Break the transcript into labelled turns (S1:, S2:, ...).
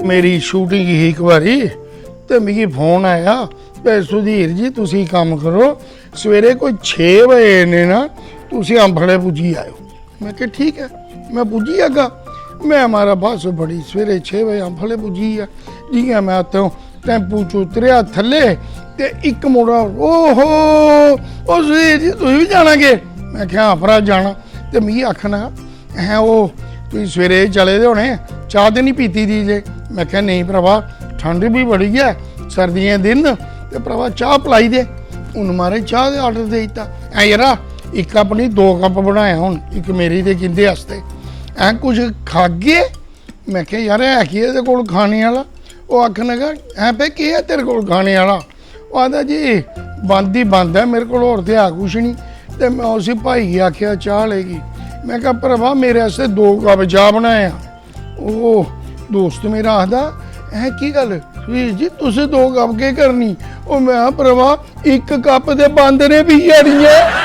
S1: मेरी शूटिंग ही एक बारी तो मिगी फोन आया भाई सुधीर जी तुसी काम करो सवेरे कोई 6 बजे ने ना तुसी अम्फड़े पुजी आयो। मैं कहा ठीक है मैं पुजी आगा। मैं हमारा बस बड़ी सवेरे 6 बजे अम्फड़े पुजी है जियां मैं आते हूँ टैंपू च उतरिया थले ते एक मुड़ा ओहो ओ सुधीर जी तुसी भी जाना गे। मैं क्या भरा जाना तो मिगी आखना है वो तुम सवेरे चले दे होने चाह तो नहीं पीती दी जे। मैं क्या नहीं भरावा ठंड भी बड़ी है सर्दियां दिन तो भरावा चाह पिलाई दे। हूँ मारे चाह का आर्डर दे दिता ऐ यारा एक अपनी 2 कप बनाया हूँ एक मेरी तो किंदे आस्ते ऐ कुछ खागे। मैं क्या यार है कि ये कोल खाने वाला वो आखन लगा ऐ पे के है तेरे कोल खाने वाला। वो आखदा जी बंद ही बंद है मेरे को होर तो है कुछ नहीं। तो मैं उस भाई गी आख्या चाह लेगी। मैं कहा भरावा मेरे आस्ते 2 कप चाह बनाया। वो दोस्त मेरा आखदा है की गल वीर जी तुसें 2 कप के करनी। वो मैं भरावा 1 कप दे बंद ने पी जानी है।